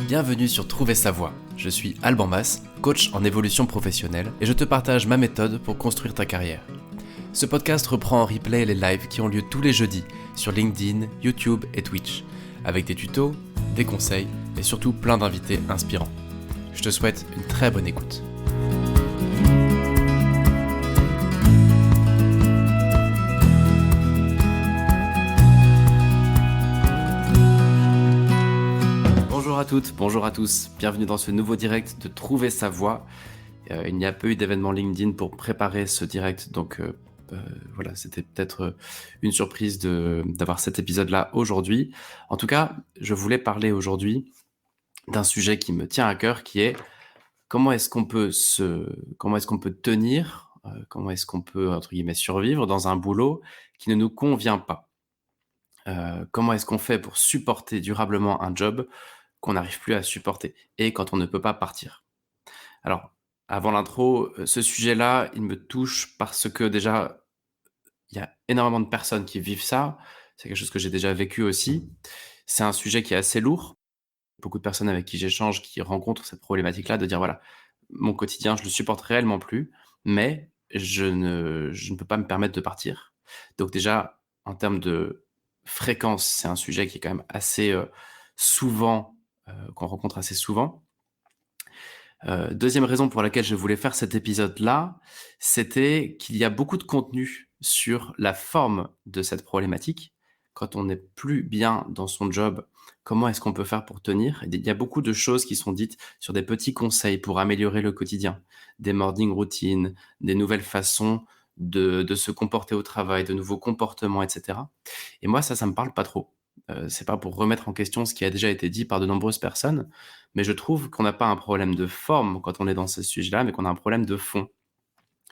Bienvenue sur Trouver sa voie. Je suis Alban Mas, coach en évolution professionnelle et je te partage ma méthode pour construire ta carrière. Ce podcast reprend en replay les lives qui ont lieu tous les jeudis sur LinkedIn, YouTube et Twitch, avec des tutos, des conseils et surtout plein d'invités inspirants. Je te souhaite une très bonne écoute. Bonjour à toutes, bonjour à tous, bienvenue dans ce nouveau direct de Trouver sa voie. Il n'y a pas eu d'événement LinkedIn pour préparer ce direct, donc voilà, c'était peut-être une surprise d'avoir cet épisode-là aujourd'hui. En tout cas, je voulais parler aujourd'hui d'un sujet qui me tient à cœur, qui est comment est-ce qu'on peut tenir, comment est-ce qu'on peut, entre guillemets, survivre dans un boulot qui ne nous convient pas. Comment est-ce qu'on fait pour supporter durablement un job qu'on n'arrive plus à supporter et quand on ne peut pas partir. Alors, avant l'intro, ce sujet-là, il me touche parce que déjà, il y a énormément de personnes qui vivent ça. C'est quelque chose que j'ai déjà vécu aussi. C'est un sujet qui est assez lourd. Beaucoup de personnes avec qui j'échange qui rencontrent cette problématique-là de dire voilà, mon quotidien, je le supporte réellement plus, mais je ne peux pas me permettre de partir. Donc déjà, en termes de fréquence, c'est un sujet qui est quand même assez souvent, qu'on rencontre assez souvent. Deuxième raison pour laquelle je voulais faire cet épisode-là, c'était qu'il y a beaucoup de contenu sur la forme de cette problématique. Quand on n'est plus bien dans son job, comment est-ce qu'on peut faire pour tenir? Il y a beaucoup de choses qui sont dites sur des petits conseils pour améliorer le quotidien, des morning routines, des nouvelles façons de se comporter au travail, de nouveaux comportements, etc. Et moi, ça me parle pas trop. C'est pas pour remettre en question ce qui a déjà été dit par de nombreuses personnes, mais je trouve qu'on n'a pas un problème de forme quand on est dans ce sujet-là, mais qu'on a un problème de fond.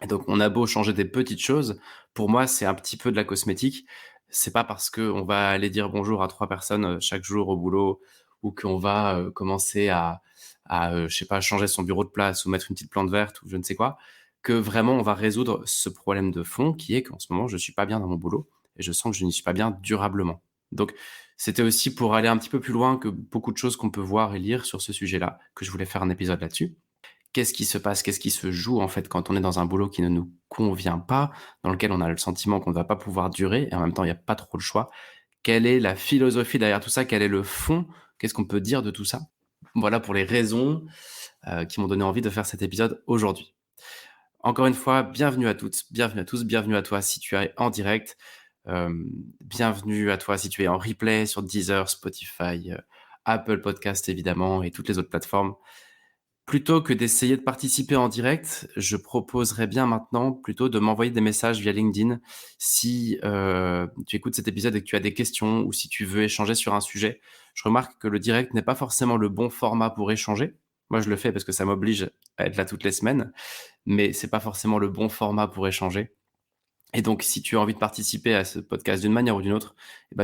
Et donc, on a beau changer des petites choses, pour moi, c'est un petit peu de la cosmétique. C'est pas parce qu'on va aller dire bonjour à 3 personnes chaque jour au boulot ou qu'on va commencer à je sais pas, changer son bureau de place ou mettre une petite plante verte ou je ne sais quoi, que vraiment on va résoudre ce problème de fond qui est qu'en ce moment, je suis pas bien dans mon boulot et je sens que je n'y suis pas bien durablement. Donc, c'était aussi pour aller un petit peu plus loin que beaucoup de choses qu'on peut voir et lire sur ce sujet-là, que je voulais faire un épisode là-dessus. Qu'est-ce qui se passe? Qu'est-ce qui se joue, en fait, quand on est dans un boulot qui ne nous convient pas, dans lequel on a le sentiment qu'on ne va pas pouvoir durer et en même temps, il y a pas trop le choix? Quelle est la philosophie derrière tout ça? Quel est le fond? Qu'est-ce qu'on peut dire de tout ça? Voilà pour les raisons, qui m'ont donné envie de faire cet épisode aujourd'hui. Encore une fois, bienvenue à toutes, bienvenue à tous, bienvenue à toi si tu es en direct. Bienvenue à toi si tu es en replay sur Deezer, Spotify, Apple Podcast évidemment et toutes les autres plateformes. Plutôt que d'essayer de participer en direct, je proposerais bien maintenant plutôt de m'envoyer des messages via LinkedIn si tu écoutes cet épisode et que tu as des questions ou si tu veux échanger sur un sujet. Je remarque que le direct n'est pas forcément le bon format pour échanger. Moi, je le fais parce que ça m'oblige à être là toutes les semaines, mais c'est pas forcément le bon format pour échanger. Et donc, si tu as envie de participer à ce podcast d'une manière ou d'une autre,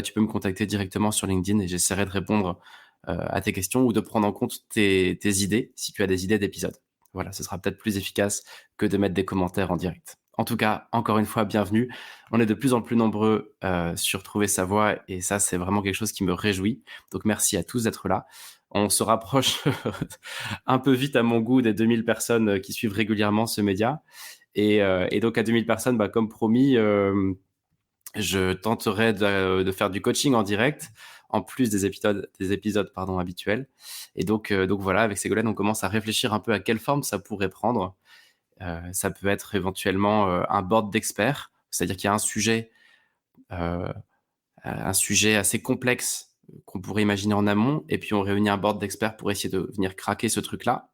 tu peux me contacter directement sur LinkedIn et j'essaierai de répondre à tes questions ou de prendre en compte tes idées, si tu as des idées d'épisodes. Voilà, ce sera peut-être plus efficace que de mettre des commentaires en direct. En tout cas, encore une fois, bienvenue. On est de plus en plus nombreux sur Trouver sa voie et ça, c'est vraiment quelque chose qui me réjouit. Donc, merci à tous d'être là. On se rapproche un peu vite à mon goût des 2000 personnes qui suivent régulièrement ce média. Et donc à 2000 personnes, comme promis, je tenterai de faire du coaching en direct, en plus des épisodes habituels. Et donc voilà, avec Ségolène, on commence à réfléchir un peu à quelle forme ça pourrait prendre. Ça peut être éventuellement un board d'experts, c'est-à-dire qu'il y a un sujet assez complexe qu'on pourrait imaginer en amont, et puis on réunit un board d'experts pour essayer de venir craquer ce truc-là.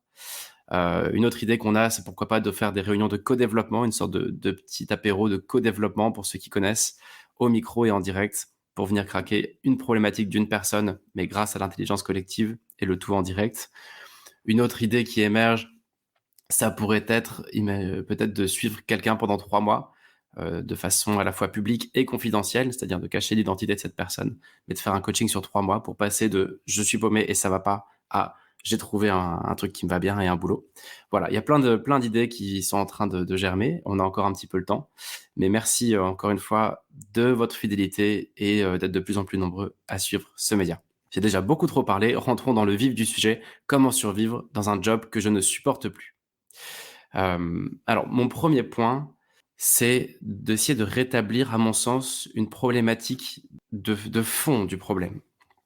Une autre idée qu'on a, c'est pourquoi pas de faire des réunions de co-développement, une sorte de petit apéro de co-développement pour ceux qui connaissent, au micro et en direct, pour venir craquer une problématique d'une personne, mais grâce à l'intelligence collective et le tout en direct. Une autre idée qui émerge, ça pourrait être peut-être de suivre quelqu'un pendant 3 mois, de façon à la fois publique et confidentielle, c'est-à-dire de cacher l'identité de cette personne, mais de faire un coaching sur 3 mois pour passer de « je suis paumé et ça va pas » à j'ai trouvé un truc qui me va bien et un boulot. Voilà, il y a plein d'idées qui sont en train de germer. On a encore un petit peu le temps. Mais merci encore une fois de votre fidélité et d'être de plus en plus nombreux à suivre ce média. J'ai déjà beaucoup trop parlé, rentrons dans le vif du sujet, comment survivre dans un job que je ne supporte plus. Alors mon premier point, c'est d'essayer de rétablir, à mon sens, une problématique de fond du problème.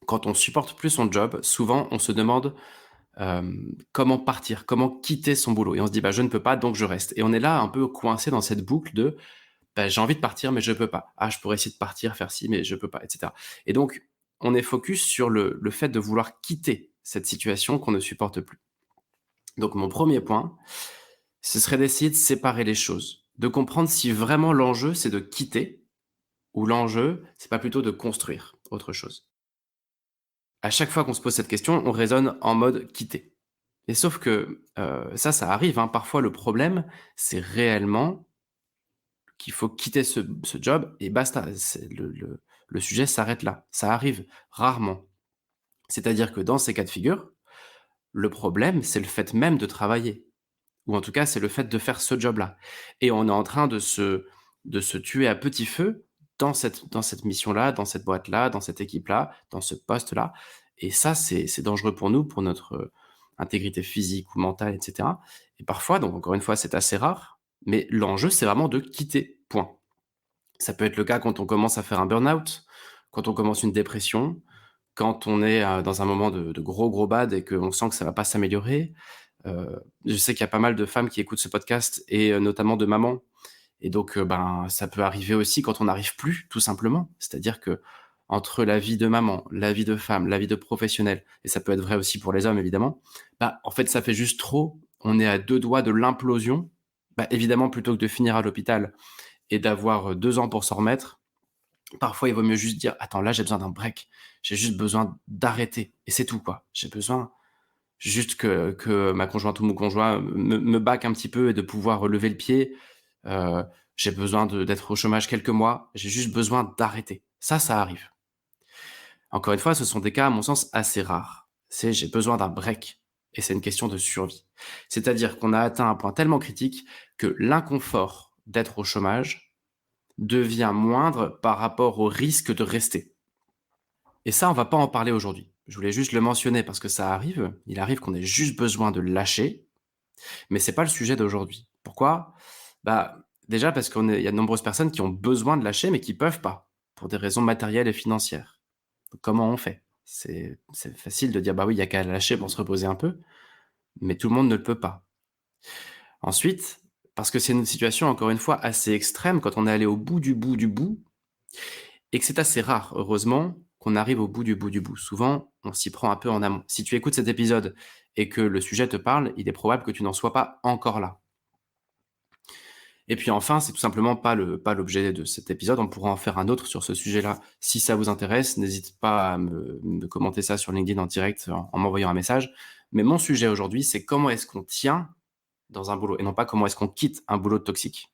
Quand on supporte plus son job, souvent on se demande, comment partir, comment quitter son boulot et on se dit: «Bah, je ne peux pas donc je reste» et on est là un peu coincé dans cette boucle de: «Bah, j'ai envie de partir mais je peux pas. Ah, je pourrais essayer de partir, faire ci mais je peux pas» et cetera et donc on est focus sur le fait de vouloir quitter cette situation qu'on ne supporte plus. Donc mon premier point, ce serait d'essayer de séparer les choses, de comprendre si vraiment l'enjeu c'est de quitter ou l'enjeu c'est pas plutôt de construire autre chose. À chaque fois qu'on se pose cette question, on raisonne en mode quitter. Et sauf que, ça arrive, hein. Parfois le problème, c'est réellement qu'il faut quitter ce job et basta. C'est le sujet s'arrête là. Ça arrive rarement. C'est-à-dire que dans ces cas de figure, le problème, c'est le fait même de travailler ou en tout cas, c'est le fait de faire ce job-là et on est en train de se tuer à petit feu dans cette mission-là, dans cette boîte-là, dans cette équipe-là, dans ce poste-là et ça, c'est dangereux pour nous, pour notre, intégrité physique ou mentale et cetera et parfois, donc encore une fois, c'est assez rare, mais l'enjeu, c'est vraiment de quitter, point. Ça peut être le cas quand on commence à faire un burn-out, quand on commence une dépression, quand on est, dans un moment de gros, gros bad et qu'on sent que ça va pas s'améliorer. Je sais qu'il y a pas mal de femmes qui écoutent ce podcast et notamment de mamans et donc ben, ça peut arriver aussi quand on n'arrive plus, tout simplement. C'est-à-dire que entre la vie de maman, la vie de femme, la vie de professionnelle et ça peut être vrai aussi pour les hommes évidemment, bah, en fait, ça fait juste trop. On est à 2 doigts de l'implosion. Bah, évidemment, plutôt que de finir à l'hôpital et d'avoir, 2 ans pour s'en remettre, parfois il vaut mieux juste dire: «Attends, là, j'ai besoin d'un break. J'ai juste besoin d'arrêter» et c'est tout, quoi. J'ai besoin juste que ma conjointe ou mon conjoint me back un petit peu et de pouvoir relever le pied. Heu, j'ai besoin d'être au chômage quelques mois. J'ai juste besoin d'arrêter. Ça arrive. Encore une fois, ce sont des cas, à mon sens, assez rares. C'est: «J'ai besoin d'un break» et c'est une question de survie. C'est-à-dire qu'on a atteint un point tellement critique que l'inconfort d'être au chômage devient moindre par rapport au risque de rester et ça, on va pas en parler aujourd'hui. Je voulais juste le mentionner parce que ça arrive. Il arrive qu'on ait juste besoin de lâcher. Mais c'est pas le sujet d'aujourd'hui. Pourquoi? Bah, déjà parce il y a de nombreuses personnes qui ont besoin de lâcher, mais qui peuvent pas, pour des raisons matérielles et financières. Donc comment on fait? C'est facile de dire: «Bah oui, il y a qu'à lâcher pour se reposer un peu», mais tout le monde ne le peut pas. Ensuite, parce que c'est une situation, encore une fois, assez extrême quand on est allé au bout du bout du bout et que c'est assez rare, heureusement, qu'on arrive au bout du bout du bout. Souvent, on s'y prend un peu en amont. Si tu écoutes cet épisode et que le sujet te parle, il est probable que tu n'en sois pas encore là. Et puis enfin, c'est tout simplement pas l'objet de cet épisode. On pourra en faire un autre sur ce sujet-là. Si ça vous intéresse, n'hésite pas à me commenter ça sur LinkedIn en direct en m'envoyant un message. Mais mon sujet aujourd'hui, c'est comment est-ce qu'on tient dans un boulot et non pas comment est-ce qu'on quitte un boulot toxique.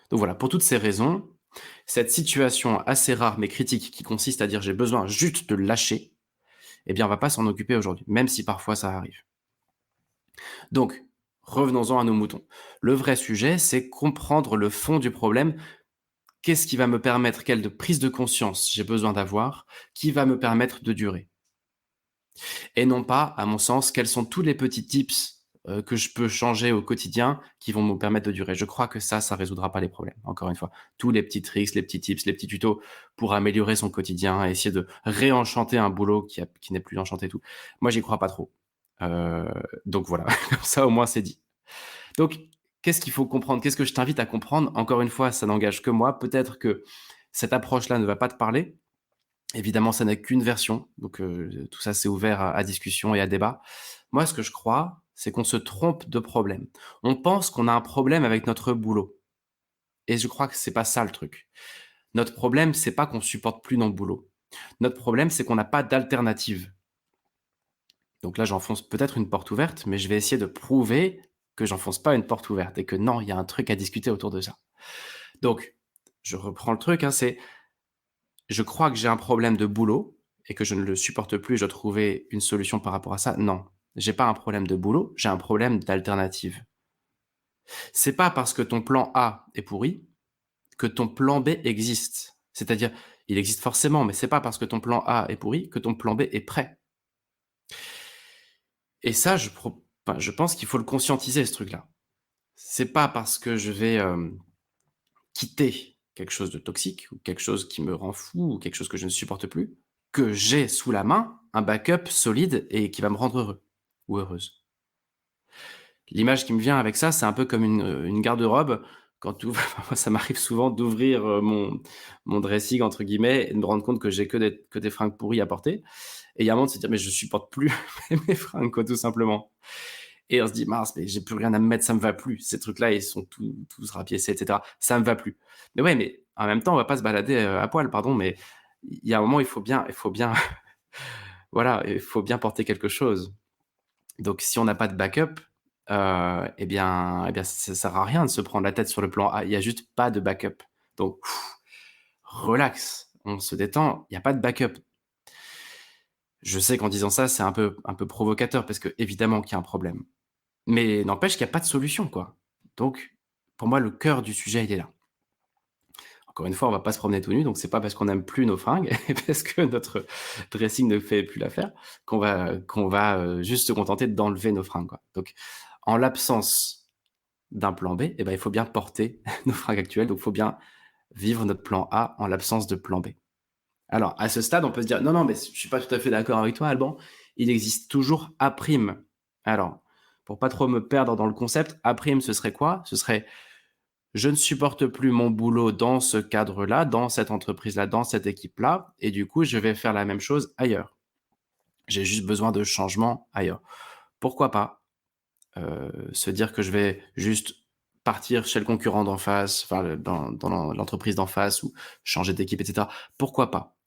Donc voilà, pour toutes ces raisons, cette situation assez rare mais critique qui consiste à dire: «J'ai besoin juste de lâcher», eh bien, on va pas s'en occuper aujourd'hui, même si parfois ça arrive. Donc, revenons-en à nos moutons. Le vrai sujet, c'est comprendre le fond du problème. Qu'est-ce qui va me permettre, quelle de prise de conscience j'ai besoin d'avoir, qui va me permettre de durer? Et non pas, à mon sens, quels sont tous les petits tips, que je peux changer au quotidien qui vont me permettre de durer. Je crois que ça résoudra pas les problèmes, encore une fois. Tous les petits tricks, les petits tips, les petits tutos pour améliorer son quotidien et essayer de réenchanter un boulot qui n'est plus enchanté et tout. Moi, j'y crois pas trop. Heu, donc voilà, comme ça au moins c'est dit. Donc, qu'est-ce qu'il faut comprendre? Qu'est-ce que je t'invite à comprendre? Encore une fois, ça n'engage que moi. Peut-être que cette approche-là ne va pas te parler. Évidemment, ça n'est qu'une version, donc tout ça, c'est ouvert à discussion et à débat. Moi, ce que je crois, c'est qu'on se trompe de problème. On pense qu'on a un problème avec notre boulot et je crois que c'est pas ça le truc. Notre problème, c'est pas qu'on supporte plus notre boulot. Notre problème, c'est qu'on n'a pas d'alternative. Donc là, j'enfonce peut-être une porte ouverte, mais je vais essayer de prouver que j'enfonce pas une porte ouverte et que non, il y a un truc à discuter autour de ça. Donc, je reprends le truc, hein, c'est je crois que j'ai un problème de boulot et que je ne le supporte plus, je dois trouver une solution par rapport à ça. Non, j'ai pas un problème de boulot, j'ai un problème d'alternative. C'est pas parce que ton plan A est pourri que ton plan B existe. C'est-à-dire, Il existe forcément, mais c'est pas parce que ton plan A est pourri que ton plan B est prêt. Et ça, enfin, je pense qu'il faut le conscientiser ce truc-là. C'est pas parce que je vais, quitter quelque chose de toxique ou quelque chose qui me rend fou ou quelque chose que je ne supporte plus, que j'ai sous la main un backup solide et qui va me rendre heureux ou heureuse. L'image qui me vient avec ça, c'est un peu comme une garde-robe. Quand tu ouvres moi ça m'arrive souvent d'ouvrir, mon «dressing» entre guillemets et de me rendre compte que j'ai que des fringues pourries à porter et il y a un moment de se dire: «Mais je supporte plus mes fringues quoi, tout simplement». Et on se dit: «Mince, mais j'ai plus rien à me mettre, ça me va plus. Ces trucs-là, ils sont tous rapiécés et cetera. Ça me va plus». Mais ouais, mais en même temps, on va pas se balader, à poil, pardon, mais il y a un moment, il faut bien voilà, il faut bien porter quelque chose. Donc si on n'a pas de backup, et bien, ça sert à rien de se prendre la tête sur le plan A. Il y a juste pas de backup. Donc relax, on se détend, il y a pas de backup. Je sais qu'en disant ça, c'est un peu provocateur parce qu'évidemment qu'il y a un problème. Mais n'empêche qu'il y a pas de solution, quoi. Donc, pour moi, le cœur du sujet, il est là. Encore une fois, on va pas se promener tout nu, donc c'est pas parce qu'on n'aime plus nos fringues et parce que notre dressing ne fait plus l'affaire qu'on va juste se contenter d'enlever nos fringues, quoi. Donc, en l'absence d'un plan B, eh ben, il faut bien porter nos fringues actuelles, donc il faut bien vivre notre plan A en l'absence de plan B. Alors, à ce stade, on peut se dire: «Non, non, mais je suis pas tout à fait d'accord avec toi, Alban. Il existe toujours A'». Alors, pour pas trop me perdre dans le concept, A', ce serait quoi? Ce serait: je ne supporte plus mon boulot dans ce cadre-là, dans cette entreprise-là, dans cette équipe-là et du coup, je vais faire la même chose ailleurs. J'ai juste besoin de changement ailleurs. Pourquoi pas, se dire que je vais juste partir chez le concurrent d'en face, enfin, dans l'entreprise d'en face ou changer d'équipe et cetera. Pourquoi pas?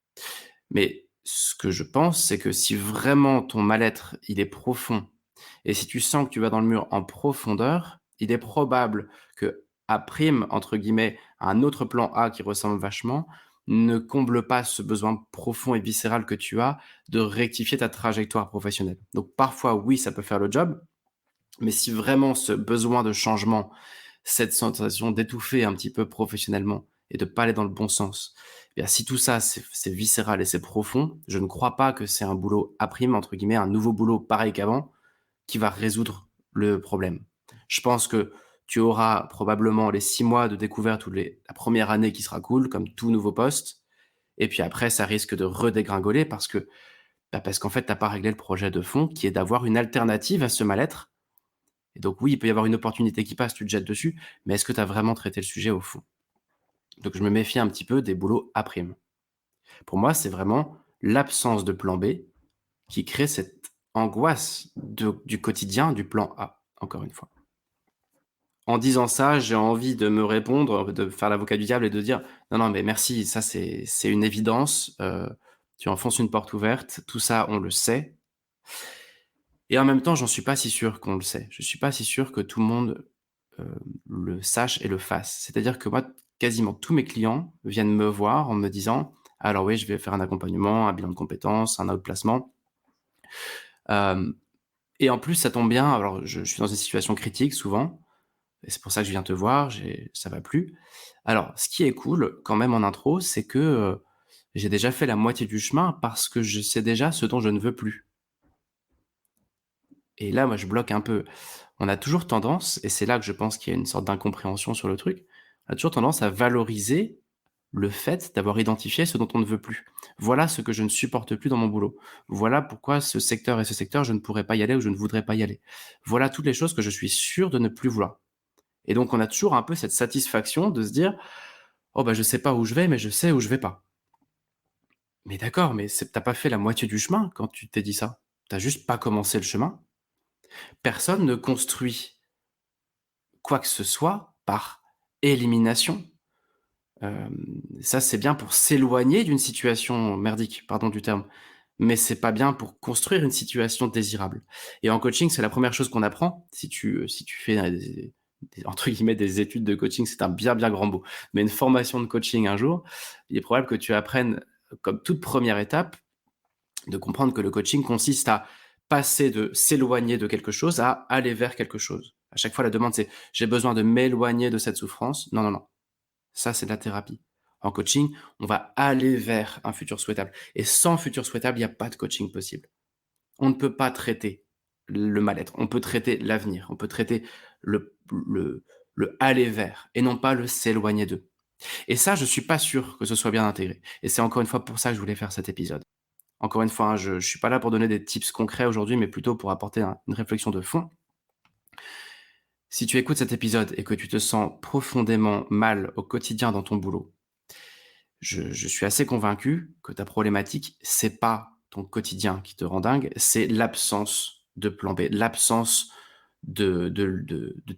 Mais ce que je pense, c'est que si vraiment ton mal-être, il est profond et si tu sens que tu vas dans le mur en profondeur, il est probable que A prime, entre guillemets, un autre plan A qui ressemble vachement, ne comble pas ce besoin profond et viscéral que tu as de rectifier ta trajectoire professionnelle. Donc parfois, oui, ça peut faire le job, mais si vraiment ce besoin de changement, cette sensation d'étouffer un petit peu professionnellement et de pas aller dans le bon sens, eh bien, si tout ça, c'est viscéral et c'est profond, je ne crois pas que c'est un boulot «à prime» entre guillemets, un nouveau boulot pareil qu'avant, qui va résoudre le problème. Je pense que tu auras probablement les 6 mois de découverte ou la première année qui sera cool, comme tout nouveau poste et puis après ça risque de redégringoler parce qu'en fait, tu as pas réglé le projet de fond qui est d'avoir une alternative à ce mal-être et donc oui, il peut y avoir une opportunité qui passe, tu te jettes dessus, mais est-ce que tu as vraiment traité le sujet au fond? Donc je me méfie un petit peu des boulots à prime. Pour moi, c'est vraiment l'absence de plan B qui crée cette angoisse du quotidien du plan A, encore une fois. En disant ça, j'ai envie de me répondre, de faire l'avocat du diable et de dire: «Non, non, mais merci, ça c'est une évidence, tu enfonces une porte ouverte, tout ça on le sait» et en même temps, j'en suis pas si sûr qu'on le sait. Je suis pas si sûr que tout le monde, le sache et le fasse. C'est-à-dire que moi, quasiment tous mes clients viennent me voir en me disant: «Alors oui, je vais faire un accompagnement, un bilan de compétences, un outplacement». Hem et en plus, ça tombe bien, alors je suis dans une situation critique souvent et c'est pour ça que je viens te voir, ça va plus. Alors, ce qui est cool quand même en intro, c'est que, j'ai déjà fait la moitié du chemin parce que je sais déjà ce dont je ne veux plus et là, moi, je bloque un peu. On a toujours tendance et c'est là que je pense qu'il y a une sorte d'incompréhension sur le truc, on a toujours tendance à valoriser le fait d'avoir identifié ce dont on ne veut plus. Voilà ce que je ne supporte plus dans mon boulot. Voilà pourquoi ce secteur et ce secteur, je ne pourrais pas y aller ou je ne voudrais pas y aller. Voilà toutes les choses que je suis sûr de ne plus vouloir. Et donc on a toujours un peu cette satisfaction de se dire: «Oh bah, je sais pas où je vais, mais je sais où je vais pas». Mais d'accord, mais tu pas fait la moitié du chemin quand tu t'es dit ça. Tu as juste pas commencé le chemin. Personne ne construit quoi que ce soit par élimination. Ça, c'est bien pour s'éloigner d'une situation merdique, pardon du terme, mais c'est pas bien pour construire une situation désirable et en coaching, c'est la première chose qu'on apprend. Si tu fais, des entre guillemets «des études de coaching», c'est un bien, bien grand mot, mais une formation de coaching un jour, il est probable que tu apprennes, comme toute première étape, de comprendre que le coaching consiste à passer de s'éloigner de quelque chose à aller vers quelque chose. À chaque fois, la demande, c'est: «J'ai besoin de m'éloigner de cette souffrance». Non, non, non, ça, c'est de la thérapie. En coaching, on va aller vers un futur souhaitable et sans futur souhaitable, il y a pas de coaching possible. On ne peut pas traiter le mal-être, on peut traiter l'avenir, on peut traiter le le le aller vers et non pas le s'éloigner d'eux. Et ça, je suis pas sûr que ce soit bien intégré et c'est encore une fois pour ça que je voulais faire cet épisode. Encore une fois, hein, je suis pas là pour donner des tips concrets aujourd'hui, mais plutôt pour apporter une réflexion de fond. Si tu écoutes cet épisode et que tu te sens profondément mal au quotidien dans ton boulot, je suis assez convaincu que ta problématique, c'est pas ton quotidien qui te rend dingue, c'est l'absence de plan B, l'absence de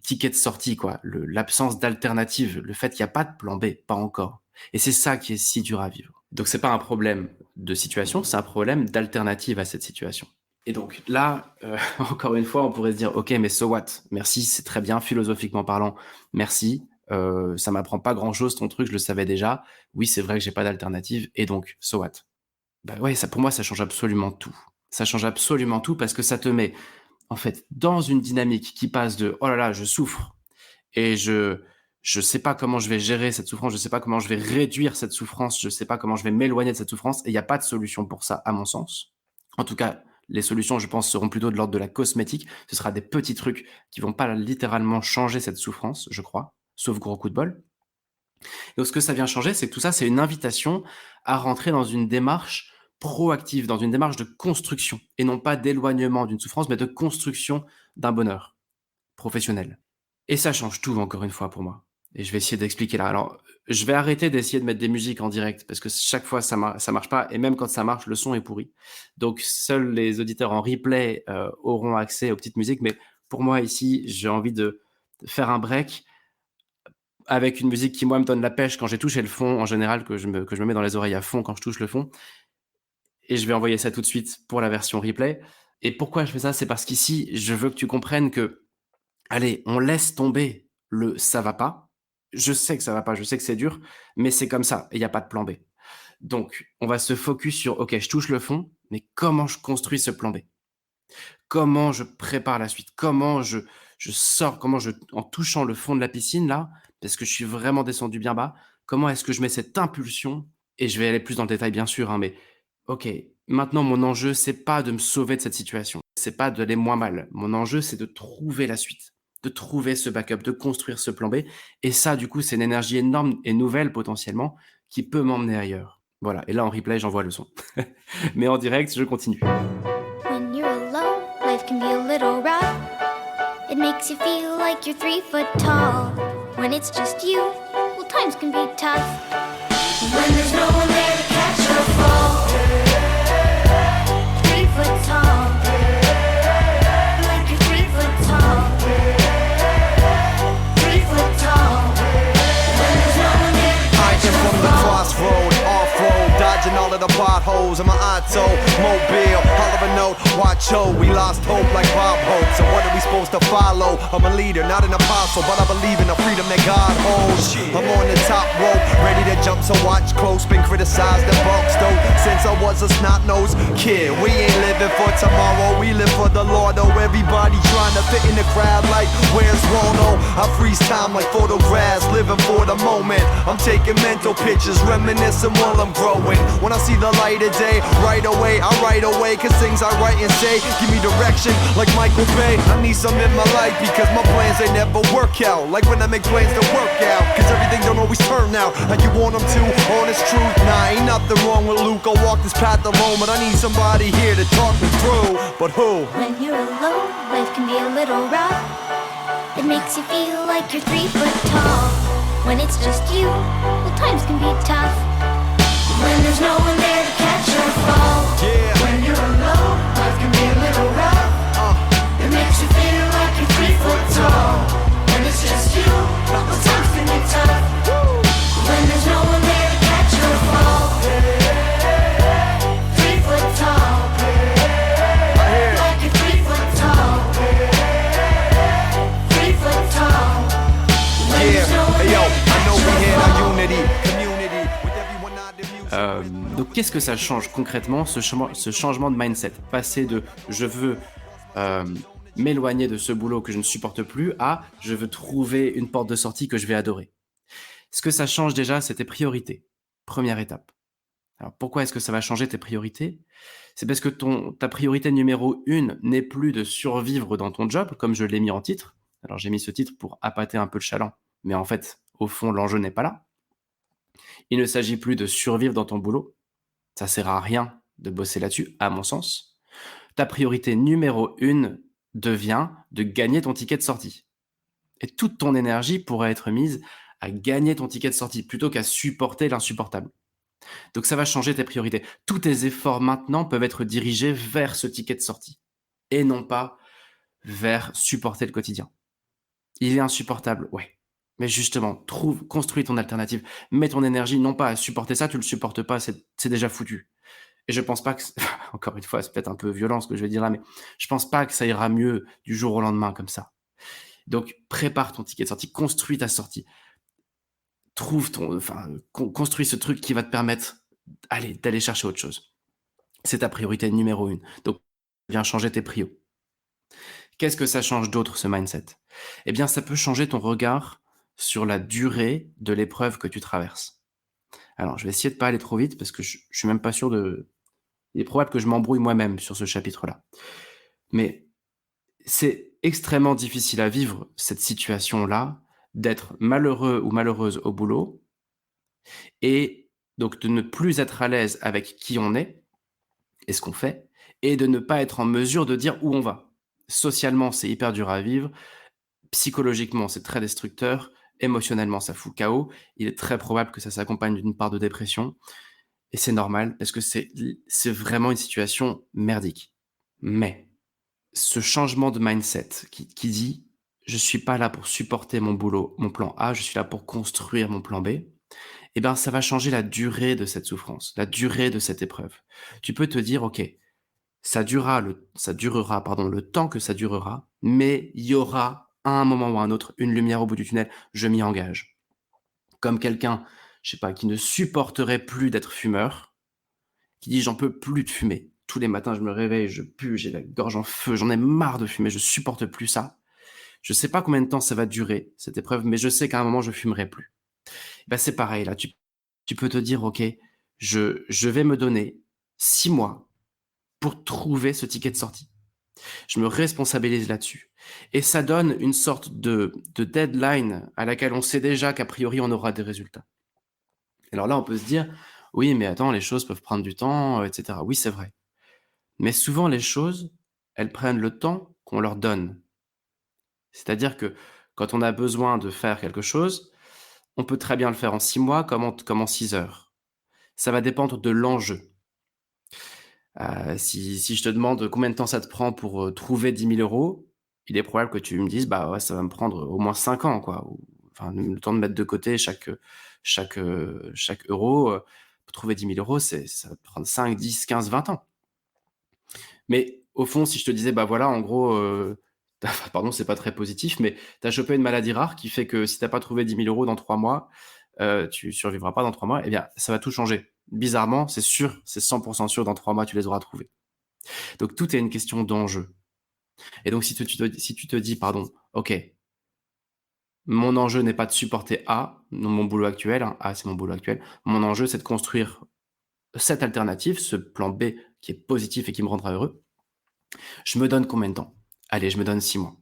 ticket de sortie, quoi, l'absence d'alternative, le fait qu'il y a pas de plan B, pas encore. Et c'est ça qui est si dur à vivre. Donc c'est pas un problème de situation, c'est un problème d'alternative à cette situation. Et donc là, encore une fois, on pourrait se dire: «OK, mais so what? Merci, c'est très bien philosophiquement parlant, merci, ça m'apprend pas grand-chose ton truc, je le savais déjà. Oui, c'est vrai que j'ai pas d'alternative et donc so what?» Bah, ouais, ça pour moi, ça change absolument tout. Ça change absolument tout parce que ça te met, en fait, dans une dynamique qui passe de: «Oh là là, je souffre et je sais pas comment je vais gérer cette souffrance, je sais pas comment je vais réduire cette souffrance, je sais pas comment je vais m'éloigner de cette souffrance» et il y a pas de solution pour ça, à mon sens. En tout cas, les solutions, je pense, seront plutôt de l'ordre de la cosmétique. Ce sera des petits trucs qui vont pas littéralement changer cette souffrance, je crois, sauf gros coup de bol. Donc ce que ça vient changer, c'est que tout ça, c'est une invitation à rentrer dans une démarche proactive, dans une démarche de construction et non pas d'éloignement d'une souffrance, mais de construction d'un bonheur professionnel. Et ça change tout encore une fois pour moi et je vais essayer d'expliquer là. Alors, je vais arrêter d'essayer de mettre des musiques en direct parce que chaque fois ça marche pas et même quand ça marche, le son est pourri. Donc seuls les auditeurs en replay, auront accès aux petites musiques, mais pour moi ici, j'ai envie de faire un break avec une musique qui moi me donne la pêche quand j'ai touché le fond en général, que je me mets dans les oreilles à fond quand je touche le fond et je vais envoyer ça tout de suite pour la version replay. Et pourquoi je fais ça? C'est parce qu'ici, je veux que tu comprennes que, allez, on laisse tomber le «ça va pas». Je sais que ça va pas, je sais que c'est dur, mais c'est comme ça et il y a pas de plan B. Donc on va se focus sur: «OK, je touche le fond, mais comment je construis ce plan B? Comment je prépare la suite? Comment je sors? Comment je en touchant le fond de la piscine là, parce que je suis vraiment descendu bien bas, comment est-ce que je mets cette impulsion?» Et je vais aller plus dans le détail bien sûr, hein, mais OK, maintenant mon enjeu, c'est pas de me sauver de cette situation, c'est pas d'aller moins mal. Mon enjeu, c'est de trouver la suite, de trouver ce backup, de construire ce plan B et ça, du coup, c'est une énergie énorme et nouvelle potentiellement qui peut m'emmener ailleurs. Voilà et là en replay, j'envoie le son. Mais en direct, je continue. When you're alone, life can be a little rough. It makes you feel like you're 3 foot tall. When it's just you, well, times can be tough. When there's no one there to catch your fall. 3 foot tall. Like you're 3 foot tall. 3 foot tall. When there's no one there to I catch came your from the fall. crossroad, off-road, dodging all of the potholes in my auto, mobile, holler a note, watch ho, we lost hope like Bob Hope. So what are we supposed to follow? I'm a leader, not an apostle, but I believe in the freedom that God holds. I'm on the top rope, ready to jump, so watch close. Been criticized and boxed though, since I was a snot-nosed kid. We ain't living for tomorrow, we live for the Lord. Oh, everybody trying to fit in the crowd like, where's Waldo? I freeze time like photographs, living for the moment. I'm taking mental pictures, reminiscing while I'm growing. When I see the light of day, right away, I write away. Cause things I write and say, give me direction like Michael Bay. I need some in my life because my plans, they never work out. Like when I make plans to work out, cause everything don't always turn out how you want them to. Honest truth, nah, ain't nothing wrong with Luke. I'll walk this path alone, but I need somebody here to talk me through. But who? When you're alone, life can be a little rough. It makes you feel like you're 3 foot tall. When it's just you, well, times can be tough. When there's no one there to catch your fall. Yeah. When you're alone, life can be a little rough. It makes you feel like you're 3 foot tall. When it's just you, well, times can be tough. When there's no one there to catch your fall. 3 foot tall. Like you're 3 foot tall. 3 foot tall. When Yeah, there's no one hey yo, there to I know catch we your here, fall. our unity, community, with everyone out there music. Donc qu'est-ce que ça change concrètement, ce changement de mindset? Passer de «je veux, m'éloigner de ce boulot que je ne supporte plus» à «je veux trouver une porte de sortie que je vais adorer». Ce que ça change déjà, c'est tes priorités. Première étape. Alors pourquoi est-ce que ça va changer tes priorités? C'est parce que ta priorité numéro 1 n'est plus de survivre dans ton job, comme je l'ai mis en titre. Alors j'ai mis ce titre pour appâter un peu le chaland, mais en fait, au fond, l'enjeu n'est pas là. Il ne s'agit plus de survivre dans ton boulot. Ça sert à rien de bosser là-dessus, à mon sens. Ta priorité numéro 1 devient de gagner ton ticket de sortie. Et toute ton énergie pourrait être mise à gagner ton ticket de sortie plutôt qu'à supporter l'insupportable. Donc ça va changer tes priorités. Tous tes efforts maintenant peuvent être dirigés vers ce ticket de sortie et non pas vers supporter le quotidien. Il est insupportable, ouais. Mais justement, construis ton alternative. Mets ton énergie non pas à supporter ça, tu le supportes pas, c'est déjà foutu. Et je pense pas que, encore une fois, c'est peut-être un peu violent ce que je vais dire là, mais je pense pas que ça ira mieux du jour au lendemain comme ça. Donc prépare ton ticket de sortie, construis ta sortie. Construis ce truc qui va te permettre, allez, d'aller chercher autre chose. C'est ta priorité numéro 1. Donc viens changer tes prios. Qu'est-ce que ça change d'autre, ce mindset? Eh bien, ça peut changer ton regard sur la durée de l'épreuve que tu traverses. Alors, je vais essayer de pas aller trop vite parce que je suis même pas sûr de il est probable que je m'embrouille moi-même sur ce chapitre-là. Mais c'est extrêmement difficile à vivre, cette situation-là, d'être malheureux ou malheureuse au boulot et donc de ne plus être à l'aise avec qui on est et ce qu'on fait et de ne pas être en mesure de dire où on va. Socialement, c'est hyper dur à vivre. Psychologiquement, c'est très destructeur. Émotionnellement, ça fout le chaos. Il est très probable que ça s'accompagne d'une part de dépression. Et c'est normal parce que c'est vraiment une situation merdique. Mais ce changement de mindset qui dit: «Je suis pas là pour supporter mon boulot, mon plan A, je suis là pour construire mon plan B», eh ben, ça va changer la durée de cette souffrance, la durée de cette épreuve. Tu peux te dire: «OK, ça durera, pardon, le temps que ça durera, mais il y aura, à un moment ou à un autre, une lumière au bout du tunnel, je m'y engage». Comme quelqu'un, je sais pas, qui ne supporterait plus d'être fumeur, qui dit: «J'en peux plus de fumer. Tous les matins, je me réveille, je pue, j'ai la gorge en feu, j'en ai marre de fumer, je supporte plus ça». Je sais pas combien de temps ça va durer, cette épreuve, mais je sais qu'à un moment, je fumerai plus. Bah, c'est pareil là, tu peux te dire: «OK, je vais me donner 6 mois pour trouver ce ticket de sortie». Je me responsabilise là-dessus et ça donne une sorte de deadline à laquelle on sait déjà qu'a priori on aura des résultats. Alors là, on peut se dire: «Oui, mais attends, les choses peuvent prendre du temps, et cetera». Oui, c'est vrai, mais souvent les choses, elles prennent le temps qu'on leur donne. C'est-à-dire que quand on a besoin de faire quelque chose, on peut très bien le faire en 6 mois comme en 6 heures. Ça va dépendre de l'enjeu. Si je te demande combien de temps ça te prend pour, trouver 10 000 €, il est probable que tu me dises: «Bah, ouais, ça va me prendre au moins 5 ans, quoi», ou enfin, le temps de mettre de côté chaque euro, pour trouver 10 000 €, ça va te prendre 5, 10, 15, 20 ans. Mais au fond, si je te disais: «Bah, voilà, en gros, tu pardon, c'est pas très positif, mais tu as chopé une maladie rare qui fait que si tu as pas trouvé 10 000 € dans 3 mois, tu survivras pas dans 3 mois», eh bien, ça va tout changer. Bizarrement, c'est sûr, c'est 100 sûr, dans 3 mois, tu les auras trouvés. Donc tout est une question d'enjeu. Et donc si tu te dis, pardon: «OK, mon enjeu n'est pas de supporter A, non mon boulot actuel, hein, A, c'est mon boulot actuel. Mon enjeu, c'est de construire cette alternative, ce plan B qui est positif et qui me rendra heureux. Je me donne combien de temps? Allez, je me donne 6 mois».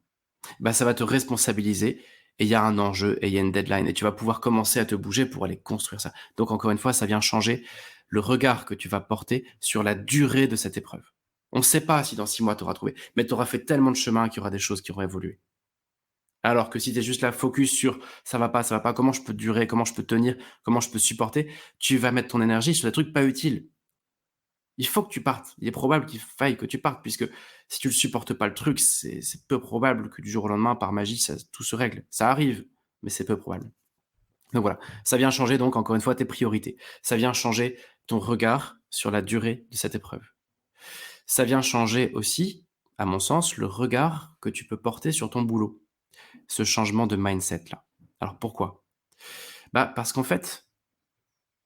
Bah, ça va te responsabiliser et il y a un enjeu et il y a une deadline et tu vas pouvoir commencer à te bouger pour aller construire ça. Donc encore une fois, ça vient changer le regard que tu vas porter sur la durée de cette épreuve. On ne sait pas si dans 6 mois tu auras trouvé, mais tu auras fait tellement de chemin qu'il y aura des choses qui auront évolué. Alors que si tu es juste là focus sur: ça va pas, comment je peux durer, comment je peux tenir, comment je peux supporter, tu vas mettre ton énergie sur des trucs pas utiles. Il faut que tu partes. Il est probable qu'il faille que tu partes puisque si tu ne supportes pas le truc, c'est peu probable que du jour au lendemain, par magie, tout se règle. Ça arrive, mais c'est peu probable. Donc voilà, ça vient changer donc encore une fois tes priorités. Ça vient changer ton regard sur la durée de cette épreuve. Ça vient changer aussi, à mon sens, le regard que tu peux porter sur ton boulot. Ce changement de mindset-là. Alors pourquoi? Bah, parce qu'en fait,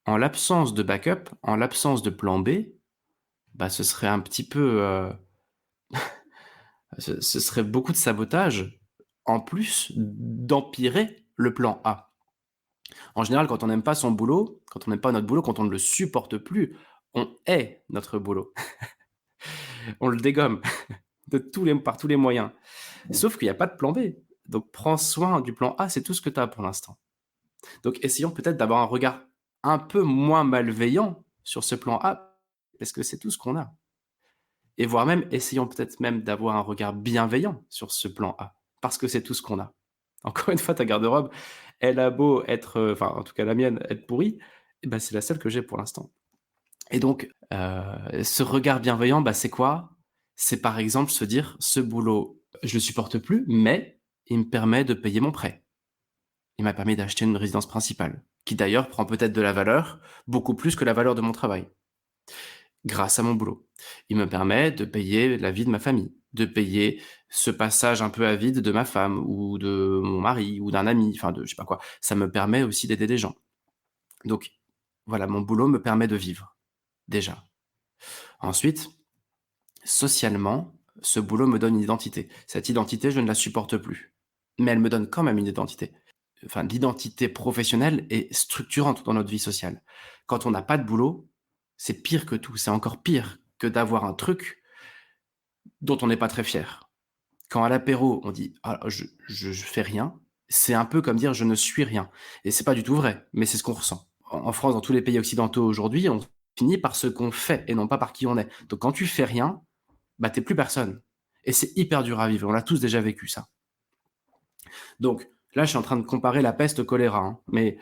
en l'absence de backup, en l'absence de plan B, bah, ce serait un petit peu, ce serait beaucoup de sabotage, en plus d'empirer le plan A. En général, quand on n'aime pas son boulot, quand on n'aime pas notre boulot, quand on ne le supporte plus, on hait notre boulot. On le dégomme par tous les moyens. Sauf qu'il y a pas de plan B. Donc prends soin du plan A, c'est tout ce que tu as pour l'instant. Donc essayons peut-être d'avoir un regard un peu moins malveillant sur ce plan A, parce que c'est tout ce qu'on a. Et voire même, essayons peut-être même d'avoir un regard bienveillant sur ce plan A, parce que c'est tout ce qu'on a. Encore une fois, ta garde-robe, elle a beau être, enfin en tout cas la mienne, être pourrie, et bah, c'est la seule que j'ai pour l'instant. Et donc, ce regard bienveillant, bah, c'est quoi? C'est par exemple se dire: «Ce boulot, je le supporte plus, mais il me permet de payer mon prêt. Il m'a permis d'acheter une résidence principale, qui d'ailleurs prend peut-être de la valeur, beaucoup plus que la valeur de mon travail, grâce à mon boulot. Il me permet de payer la vie de ma famille, de payer ce passage un peu à vide de ma femme ou de mon mari ou d'un ami, enfin de je sais pas quoi. Ça me permet aussi d'aider des gens. Donc voilà, mon boulot me permet de vivre, déjà. Ensuite, socialement, ce boulot me donne une identité. Cette identité, je ne la supporte plus, mais elle me donne quand même une identité. Enfin, l'identité professionnelle est structurante dans notre vie sociale. Quand on n'a pas de boulot, c'est pire que tout. C'est encore pire que d'avoir un truc dont on n'est pas très fier. Quand à l'apéro, on dit: «Ah, je fais rien», c'est un peu comme dire: «Je ne suis rien» et c'est pas du tout vrai, mais c'est ce qu'on ressent. En France, dans tous les pays occidentaux aujourd'hui, on finit par ce qu'on fait et non pas par qui on est. Donc quand tu fais rien, bah, tu plus personne et c'est hyper dur à vivre. On l'a tous déjà vécu ça. Donc là, je suis en train de comparer la peste au choléra, hein, mais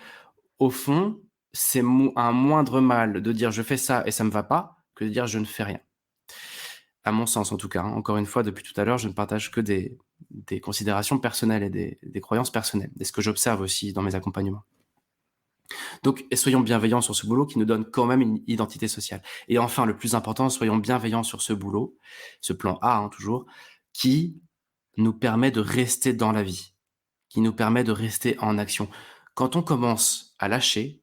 au fond, c'est un moindre mal de dire: «Je fais ça et ça me va pas», que de dire: «Je ne fais rien». À mon sens en tout cas, hein. Encore une fois, depuis tout à l'heure, je ne partage que des considérations personnelles et des croyances personnelles et ce que j'observe aussi dans mes accompagnements. Donc et soyons bienveillants sur ce boulot qui nous donne quand même une identité sociale. Et enfin, le plus important, soyons bienveillants sur ce boulot, ce plan A, hein, toujours, qui nous permet de rester dans la vie, qui nous permet de rester en action. Quand on commence à lâcher,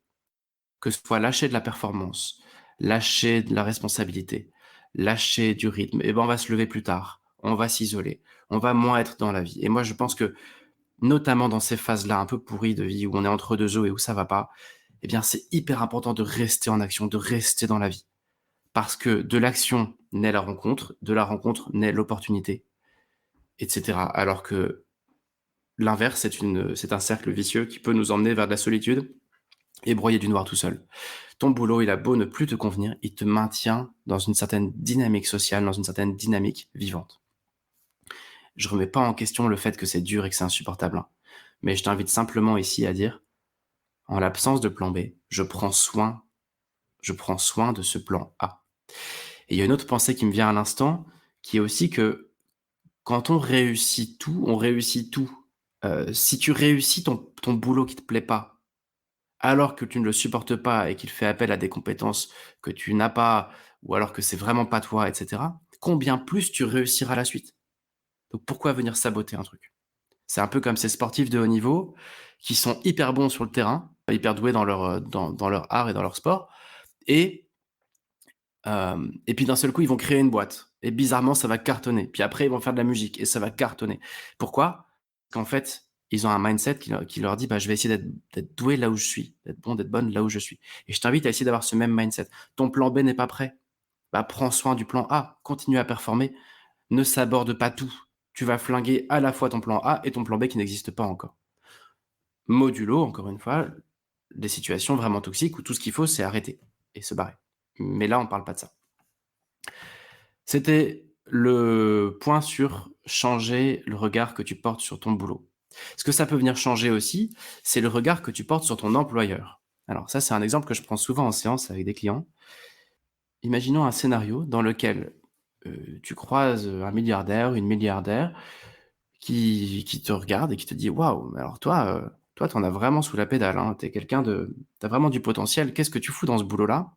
que ce soit lâcher de la performance, lâcher de la responsabilité, lâcher du rythme, et ben, on va se lever plus tard, on va s'isoler, on va moins être dans la vie. Et moi, je pense que, notamment dans ces phases-là un peu pourries de vie où on est entre 2 eaux et où ça va pas, eh bien, c'est hyper important de rester en action, de rester dans la vie. Parce que de l'action naît la rencontre, de la rencontre naît l'opportunité, et cetera. Alors que l'inverse, c'est un cercle vicieux qui peut nous emmener vers de la solitude et broyer du noir tout seul. Ton boulot, il a beau ne plus te convenir, il te maintient dans une certaine dynamique sociale, dans une certaine dynamique vivante. Je remets pas en question le fait que c'est dur et que c'est insupportable, hein, mais je t'invite simplement ici à dire, en l'absence de plan B, je prends soin de ce plan A. Et il y a une autre pensée qui me vient à l'instant, qui est aussi que quand on réussit tout, on réussit tout. Si tu réussis ton boulot qui te plaît pas, alors que tu ne le supportes pas et qu'il fait appel à des compétences que tu n'as pas, ou alors que c'est vraiment pas toi, et cetera, combien plus tu réussiras la suite? Donc pourquoi venir saboter un truc? C'est un peu comme ces sportifs de haut niveau qui sont hyper bons sur le terrain, hyper doués dans dans leur art et dans leur sport et et puis d'un seul coup, ils vont créer une boîte et bizarrement, ça va cartonner. Puis après, ils vont faire de la musique et ça va cartonner. Pourquoi? Qu'en fait, ils ont un mindset qui leur dit: «Bah, je vais essayer d'être doué là où je suis, d'être bon, d'être bonne là où je suis» et je t'invite à essayer d'avoir ce même mindset. Ton plan B n'est pas prêt? Bah, prends soin du plan A, continue à performer, ne saborde pas tout. Tu vas flinguer à la fois ton plan A et ton plan B qui n'existe pas encore. Modulo, encore une fois, des situations vraiment toxiques où tout ce qu'il faut, c'est arrêter et se barrer. Mais là, on parle pas de ça. C'était le point sur changer le regard que tu portes sur ton boulot. Ce que ça peut venir changer aussi, c'est le regard que tu portes sur ton employeur. Alors ça, c'est un exemple que je prends souvent en séance avec des clients. Imaginons un scénario dans lequel, tu croises, un milliardaire, une milliardaire qui te regarde et qui te dit: «Waouh, mais alors toi, toi, tu en as vraiment sous la pédale, hein. Tu es quelqu'un de tu as vraiment du potentiel. Qu'est-ce que tu fous dans ce boulot-là?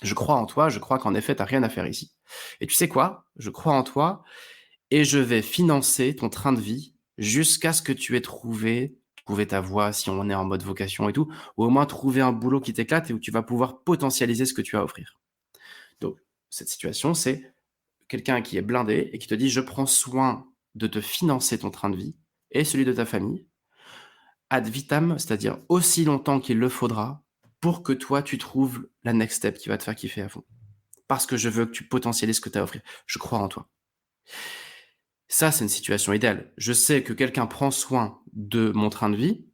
Je crois en toi, je crois qu'en effet, tu as rien à faire ici. Et tu sais quoi? Je crois en toi et je vais financer ton train de vie jusqu'à ce que tu aies trouvé ta voie, si on est en mode vocation et tout, ou au moins trouver un boulot qui t'éclate et où tu vas pouvoir potentialiser ce que tu as à offrir». Donc cette situation, c'est quelqu'un qui est blindé et qui te dit: «Je prends soin de te financer ton train de vie et celui de ta famille, ad vitam, c'est-à-dire aussi longtemps qu'il le faudra pour que toi, tu trouves la next step qui va te faire kiffer à fond. Parce que je veux que tu potentialises ce que tu as à offrir. Je crois en toi. Ça, c'est une situation idéale. Je sais que quelqu'un prend soin de mon train de vie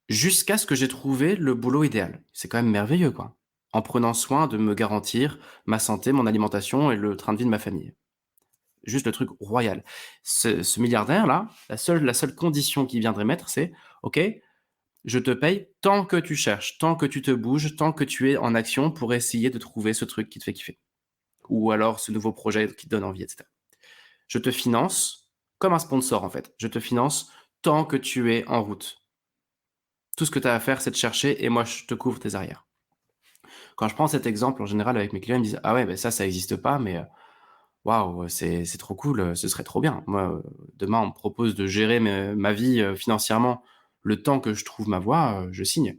jusqu'à ce que j'ai trouvé le boulot idéal. C'est quand même merveilleux, quoi. En prenant soin de me garantir ma santé, mon alimentation et le train de vie de ma famille. Juste le truc royal. Ce milliardaire-là, la seule condition qu'il viendrait mettre, c'est: «OK, je te paye tant que tu cherches, tant que tu te bouges, tant que tu es en action pour essayer de trouver ce truc qui te fait kiffer. Ou alors ce nouveau projet qui te donne envie, et cetera. Je te finance comme un sponsor, en fait. Je te finance tant que tu es en route. Tout ce que tu as à faire, c'est de chercher et moi, je te couvre tes arrières». Quand je prends cet exemple, en général, avec mes clients, ils me disent: «Ah ouais, ça existe pas, mais waouh, c'est trop cool, ce serait trop bien. Moi, demain, on me propose de gérer ma vie, financièrement, le temps que je trouve ma voie, je signe».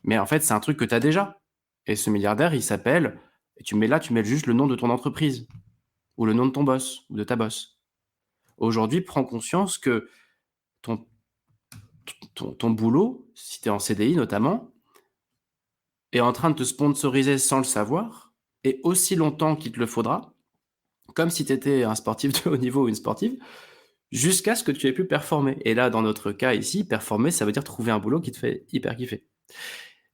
Mais en fait, c'est un truc que tu as déjà et ce milliardaire, il s'appelle et tu mets juste le nom de ton entreprise ou le nom de ton boss ou de ta boss. Aujourd'hui, prends conscience que ton ton boulot, si tu es en CDI notamment, est en train de te sponsoriser sans le savoir et aussi longtemps qu'il te le faudra, comme si tu étais un sportif de haut niveau ou une sportive, jusqu'à ce que tu aies pu performer. Et là, dans notre cas ici, performer, ça veut dire trouver un boulot qui te fait hyper kiffer.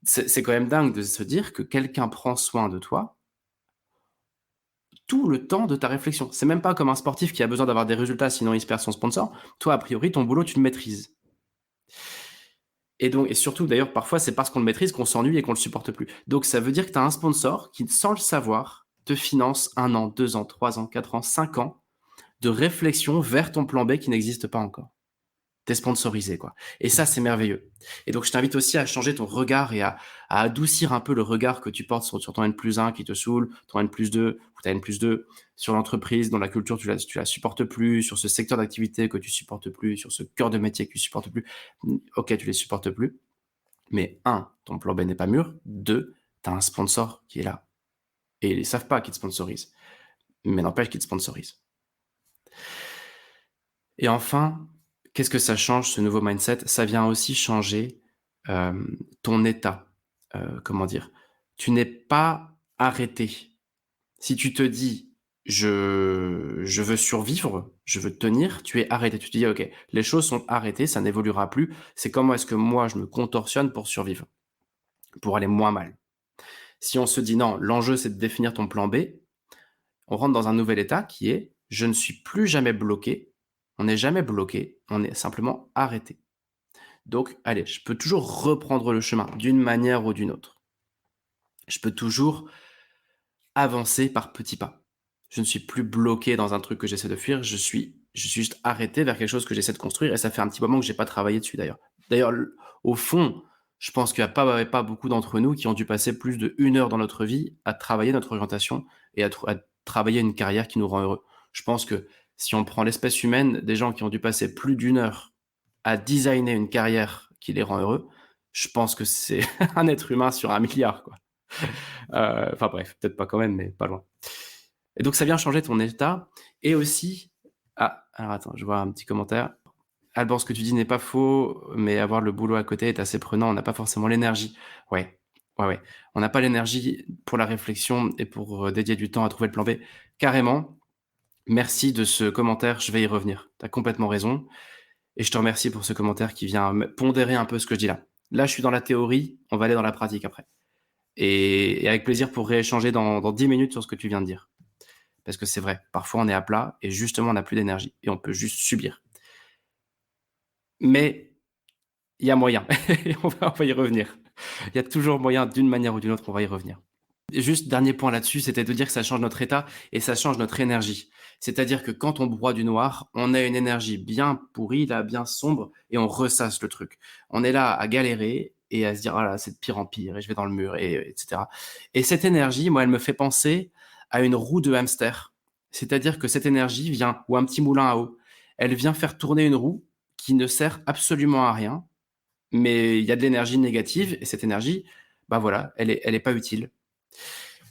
C'est quand même dingue de se dire que quelqu'un prend soin de toi tout le temps de ta réflexion. C'est même pas comme un sportif qui a besoin d'avoir des résultats, sinon il se perd son sponsor. Toi, a priori, ton boulot, tu le maîtrises. Et donc, et surtout, d'ailleurs, parfois, c'est parce qu'on le maîtrise qu'on s'ennuie et qu'on le supporte plus. Donc, ça veut dire que tu as un sponsor qui, sans le savoir, te finance 1 an, 2 ans, 3 ans, 4 ans, 5 ans de réflexion vers ton plan B qui n'existe pas encore. Tu sponsorisé, quoi. Et ça, c'est merveilleux. Et donc, je t'invite aussi à changer ton regard et à adoucir un peu le regard que tu portes sur ton N+1 qui te saoule, ton N+2 ou ta N+2, sur l'entreprise dont la culture, tu la supportes plus, sur ce secteur d'activité que tu supportes plus, sur ce cœur de métier que tu supportes plus. OK, tu les supportes plus. Mais un, ton plan B n'est pas mûr. Deux, tu as un sponsor qui est là. Et ils ne savent pas qu'ils te sponsorisent. Mais n'empêche qu'ils te sponsorisent. Et enfin, qu'est-ce que ça change, ce nouveau mindset? Ça vient aussi changer, ton état. Comment dire? Tu n'es pas arrêté. Si tu te dis: «Je veux survivre, je veux tenir», tu es arrêté. Tu te dis: «OK, les choses sont arrêtées, ça n'évoluera plus. C'est comment est-ce que moi je me contorsionne pour survivre, pour aller moins mal». Si on se dit: «Non, l'enjeu c'est de définir ton plan B», on rentre dans un nouvel état qui est: «Je ne suis plus jamais bloqué». On n'est jamais bloqué, on est simplement arrêté. Donc, allez, je peux toujours reprendre le chemin d'une manière ou d'une autre. Je peux toujours avancer par petits pas. Je ne suis plus bloqué dans un truc que j'essaie de fuir, je suis juste arrêté vers quelque chose que j'essaie de construire et ça fait un petit moment que j'ai pas travaillé dessus d'ailleurs. D'ailleurs, au fond, je pense qu'il y a pas beaucoup d'entre nous qui ont dû passer plus d'1 heure dans notre vie à travailler notre orientation et à travailler une carrière qui nous rend heureux. Je pense que si on prend l'espèce humaine, des gens qui ont dû passer plus d'1 heure à designer une carrière qui les rend heureux, je pense que c'est un être humain sur 1 milliard, quoi. Enfin bref, peut-être pas quand même, mais pas loin. Et donc ça vient changer ton état et aussi alors attends, je vois un petit commentaire. «Alban, ce que tu dis n'est pas faux, mais avoir le boulot à côté est assez prenant, on n'a pas forcément l'énergie». Ouais, ouais, ouais. On n'a pas l'énergie pour la réflexion et pour, dédier du temps à trouver le plan B. Carrément, merci de ce commentaire, je vais y revenir. Tu as complètement raison et je te remercie pour ce commentaire qui vient me pondérer un peu ce que je dis là. Là, je suis dans la théorie, on va aller dans la pratique après. Et avec plaisir pour rééchanger dans 10 minutes sur ce que tu viens de dire. Parce que c'est vrai, parfois on est à plat et justement on n'a plus d'énergie et on peut juste subir. Mais il y a moyen et on va y revenir. Il y a toujours moyen d'une manière ou d'une autre, on va y revenir. Et juste dernier point là-dessus, c'était de dire que ça change notre état et ça change notre énergie. C'est-à-dire que quand on broie du noir, on a une énergie bien pourrie, là, bien sombre et on ressasse le truc. On est là à galérer et à se dire: «Ah là, c'est de pire en pire et je vais dans le mur» et cetera. Et cette énergie, moi, elle me fait penser à une roue de hamster. C'est-à-dire que cette énergie vient ou un petit moulin à eau, elle vient faire tourner une roue qui ne sert absolument à rien, mais il y a de l'énergie négative et cette énergie, bah, voilà, elle est pas utile.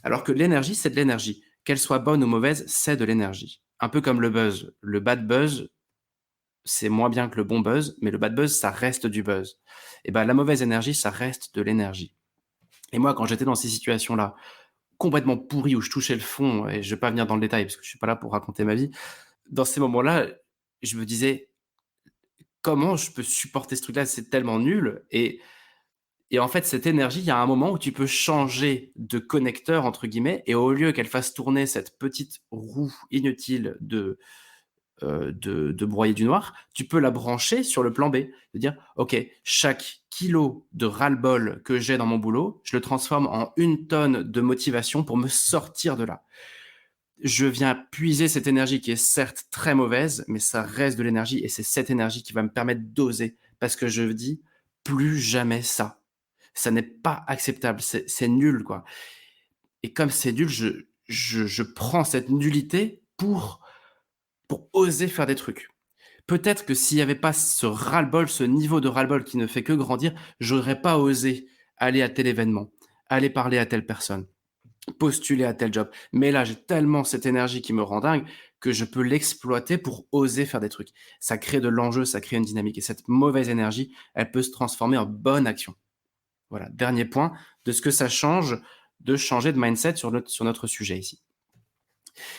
Alors que l'énergie, c'est de l'énergie. Qu'elle soit bonne ou mauvaise, c'est de l'énergie. Un peu comme le buzz. Le bad buzz, c'est moins bien que le bon buzz, mais le bad buzz, ça reste du buzz. Et ben, la mauvaise énergie, ça reste de l'énergie. Et moi, quand j'étais dans ces situations-là, complètement pourries, où je touchais le fond, et je vais pas venir dans le détail parce que je suis pas là pour raconter ma vie. Dans ces moments-là, je me disais: «Comment je peux supporter ce truc-là? C'est tellement nul», et en fait, cette énergie, il y a un moment où tu peux changer de «connecteur» entre guillemets, et au lieu qu'elle fasse tourner cette petite roue inutile de broyer du noir, tu peux la brancher sur le plan B. De dire: «OK, chaque kilo de ras-le-bol que j'ai dans mon boulot, je le transforme en 1 tonne de motivation pour me sortir de là. Je viens puiser cette énergie qui est certes très mauvaise, mais ça reste de l'énergie, et c'est cette énergie qui va me permettre d'oser, parce que je me dis: "Plus jamais ça. Ça n'est pas acceptable, c'est nul, quoi"». Et comme c'est nul, je prends cette nullité pour oser faire des trucs. Peut-être que s'il y avait pas ce ras-le-bol, ce niveau de ras-le-bol qui ne fait que grandir, j'aurais pas osé aller à tel événement, aller parler à telle personne, postuler à tel job. Mais là, j'ai tellement cette énergie qui me rend dingue que je peux l'exploiter pour oser faire des trucs. Ça crée de l'enjeu, ça crée une dynamique, et cette mauvaise énergie, elle peut se transformer en bonne action. Voilà, dernier point de ce que ça change de changer de mindset sur notre sujet ici.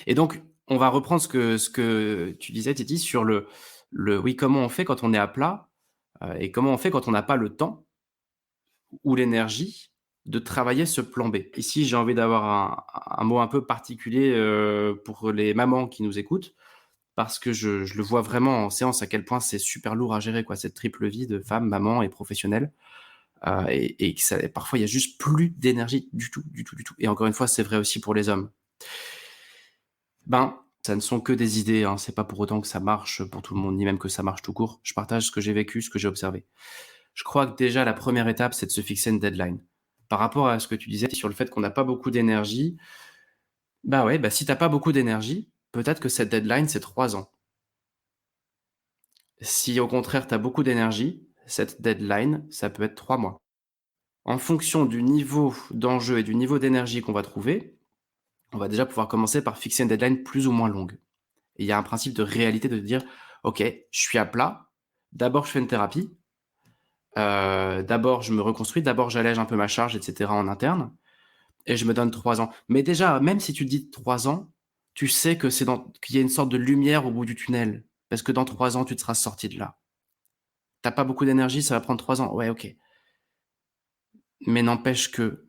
Et donc, on va reprendre ce que tu disais, Titi, sur le oui, comment on fait quand on est à plat, et comment on fait quand on n'a pas le temps ou l'énergie de travailler ce plan B. Ici, j'ai envie d'avoir un mot un peu particulier, pour les mamans qui nous écoutent, parce que je le vois vraiment en séance à quel point c'est super lourd à gérer, quoi, cette triple vie de femme, maman et professionnelle, et que ça, parfois, il y a juste plus d'énergie du tout, du tout, du tout, et encore une fois, c'est vrai aussi pour les hommes. Ben, ça ne sont que des idées, hein, c'est pas pour autant que ça marche pour tout le monde, ni même que ça marche tout court. Je partage ce que j'ai vécu, ce que j'ai observé. Je crois que déjà la première étape, c'est de se fixer une deadline. Par rapport à ce que tu disais sur le fait qu'on n'a pas beaucoup d'énergie, bah ouais, bah si tu pas beaucoup d'énergie, peut-être que cette deadline, c'est 3 ans. Si au contraire, tu as beaucoup d'énergie, cette deadline, ça peut être 3 mois. En fonction du niveau d'enjeu et du niveau d'énergie qu'on va trouver, on va déjà pouvoir commencer par fixer une deadline plus ou moins longue. Et il y a un principe de réalité de dire: «OK, je suis à plat, d'abord je fais une thérapie, d'abord je me reconstruis, d'abord j'allège un peu ma charge et cetera en interne, et je me donne 3 ans». Mais déjà, même si tu te dis 3 ans, tu sais que qu'il y a une sorte de lumière au bout du tunnel, parce que dans 3 ans, tu te seras sorti de là. Tu pas beaucoup d'énergie, ça va prendre 3 ans. Ouais, OK. Mais n'empêche que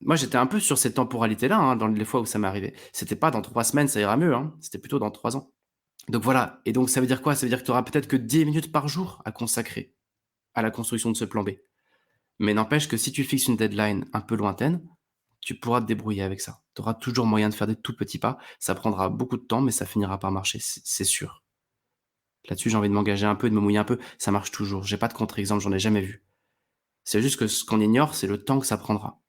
moi, j'étais un peu sur cette temporalité-là, hein, dans les fois où ça m'est arrivé. C'était pas dans 3 semaines, ça ira mieux, hein, c'était plutôt dans 3 ans. Donc voilà, et donc ça veut dire quoi? Ça veut dire que tu auras peut-être que 10 minutes par jour à consacrer à la construction de ce plan B. Mais n'empêche que si tu fixes une deadline un peu lointaine, tu pourras te débrouiller avec ça. Tu auras toujours moyen de faire des tout petits pas. Ça prendra beaucoup de temps, mais ça finira par marcher, c'est sûr. Là-dessus, j'ai envie de m'engager un peu, de me mouiller un peu. Ça marche toujours. J'ai pas de contre-exemple, j'en ai jamais vu. C'est juste que ce qu'on ignore, c'est le temps que ça prendra.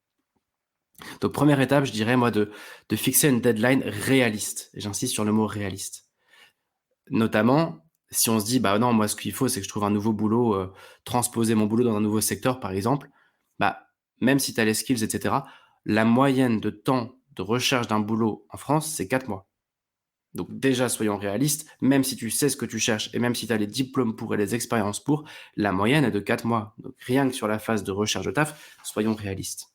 Donc première étape, je dirais moi de fixer une deadline réaliste, et j'insiste sur le mot réaliste. Notamment, si on se dit: «Bah, non, moi, ce qu'il faut, c'est que je trouve un nouveau boulot, transposer mon boulot dans un nouveau secteur», par exemple, bah, même si tu as les skills et cetera, la moyenne de temps de recherche d'un boulot en France, c'est 4 mois. Donc déjà, soyons réalistes, même si tu sais ce que tu cherches et même si tu as les diplômes pour et les expériences pour, la moyenne est de 4 mois. Donc rien que sur la phase de recherche de taf, soyons réalistes.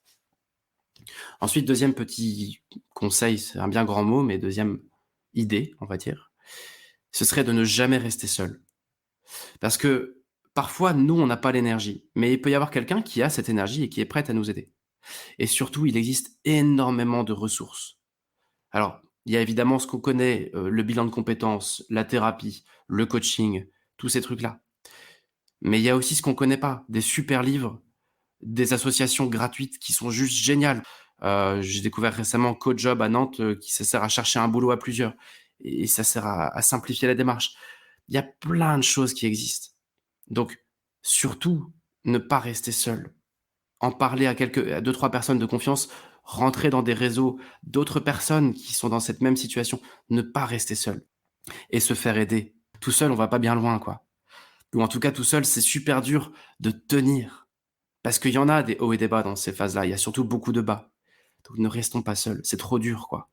Ensuite, deuxième petit conseil, c'est un bien grand mot, mais deuxième idée, on va dire, ce serait de ne jamais rester seul. Parce que parfois, nous, on n'a pas l'énergie, mais il peut y avoir quelqu'un qui a cette énergie et qui est prêt à nous aider. Et surtout, il existe énormément de ressources. Alors, il y a évidemment ce qu'on connaît, le bilan de compétences, la thérapie, le coaching, tous ces trucs-là. Mais il y a aussi ce qu'on connaît pas, des super livres, des associations gratuites qui sont juste géniales. J'ai découvert récemment CoJob à Nantes, qui ça sert à chercher un boulot à plusieurs, et ça sert à simplifier la démarche. Il y a plein de choses qui existent. Donc surtout, ne pas rester seul. En parler à 2-3 personnes de confiance, rentrer dans des réseaux d'autres personnes qui sont dans cette même situation, ne pas rester seul et se faire aider. Tout seul, on va pas bien loin, quoi. Ou en tout cas, tout seul, c'est super dur de tenir. Parce qu'il y en a des hauts et des bas dans ces phases-là. Il y a surtout beaucoup de bas. Donc ne restons pas seuls. C'est trop dur, quoi.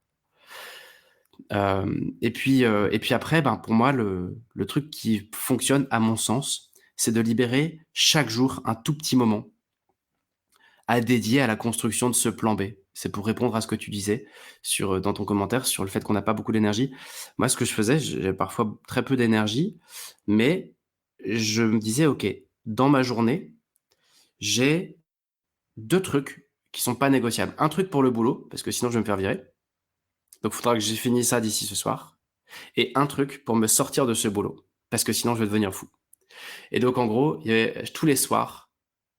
Et puis après, ben, pour moi, le truc qui fonctionne, à mon sens, c'est de libérer chaque jour un tout petit moment à dédier à la construction de ce plan B. C'est pour répondre à ce que tu disais dans ton commentaire sur le fait qu'on n'a pas beaucoup d'énergie. Moi, ce que je faisais, j'avais parfois très peu d'énergie, mais je me disais: «OK, dans ma journée, j'ai 2 trucs qui sont pas négociables. Un truc pour le boulot, parce que sinon je vais me faire virer, donc il faudra que j'ai fini ça d'ici ce soir, et un truc pour me sortir de ce boulot, parce que sinon je vais devenir fou». Et donc en gros, il y avait tous les soirs,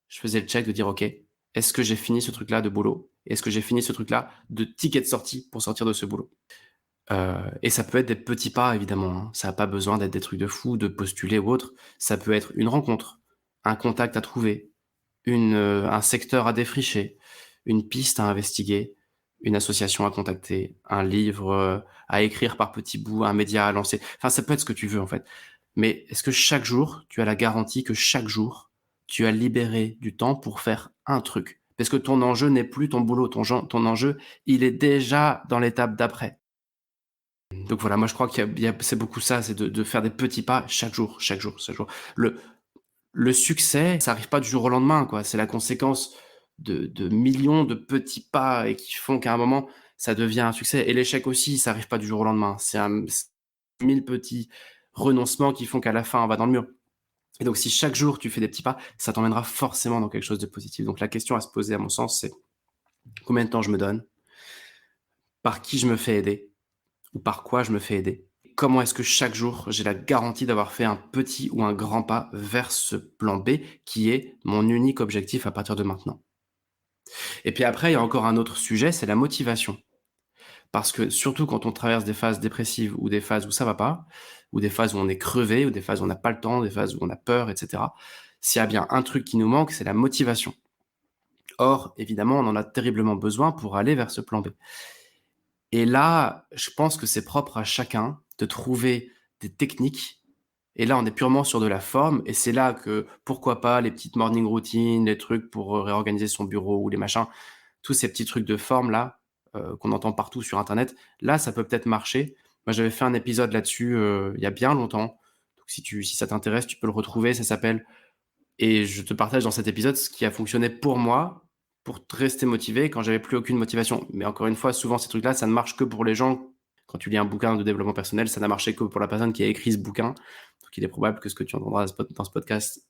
je faisais le check de dire: «OK, est-ce que j'ai fini ce truc-là de boulot? Est-ce que j'ai fini ce truc-là de ticket de sortie pour sortir de ce boulot?» Et ça peut être des petits pas évidemment, hein. Ça a pas besoin d'être des trucs de fou, de postuler ou autre. Ça peut être une rencontre, un contact à trouver, un secteur à défricher, une piste à investiguer, une association à contacter, un livre, à écrire par petits bouts, un média à lancer. Enfin, ça peut être ce que tu veux, en fait. Mais est-ce que chaque jour, tu as la garantie que chaque jour, tu as libéré du temps pour faire un truc? Parce que ton enjeu n'est plus ton boulot, ton enjeu, il est déjà dans l'étape d'après. Donc voilà, moi je crois qu'il y a c'est beaucoup ça, c'est de faire des petits pas chaque jour, chaque jour, chaque jour. Le succès, ça arrive pas du jour au lendemain, quoi. C'est la conséquence de millions de petits pas et qui font qu'à un moment, ça devient un succès. Et l'échec aussi, ça arrive pas du jour au lendemain. C'est 1000 petits renoncements qui font qu'à la fin, on va dans le mur. Et donc si chaque jour tu fais des petits pas, ça t'emmènera forcément dans quelque chose de positif. Donc la question à se poser à mon sens, c'est: combien de temps je me donne? Par qui je me fais aider? Ou par quoi je me fais aider? Comment est-ce que chaque jour, j'ai la garantie d'avoir fait un petit ou un grand pas vers ce plan B qui est mon unique objectif à partir de maintenant? Et puis après, il y a encore un autre sujet, c'est la motivation. Parce que surtout quand on traverse des phases dépressives ou des phases où ça va pas, ou des phases où on est crevé, ou des phases où on n'a pas le temps, des phases où on a peur, et cetera. S'il y a bien un truc qui nous manque, c'est la motivation. Or, évidemment, on en a terriblement besoin pour aller vers ce plan B. Et là, je pense que c'est propre à chacun de trouver des techniques. Et là, on est purement sur de la forme et c'est là que, pourquoi pas, les petites morning routines, les trucs pour, réorganiser son bureau ou les machins, tous ces petits trucs de forme là, qu'on entend partout sur internet, là, ça peut-être marcher. Moi, j'avais fait un épisode là-dessus, il y a bien longtemps. Donc si ça t'intéresse, tu peux le retrouver, ça s'appelle et je te partage dans cet épisode ce qui a fonctionné pour moi, pour rester motivé quand j'avais plus aucune motivation. Mais encore une fois, souvent ces trucs-là, ça ne marche que pour les gens. Quand tu lis un bouquin de développement personnel, ça n'a marché que pour la personne qui a écrit ce bouquin. Donc il est probable que ce que tu entendras dans ce podcast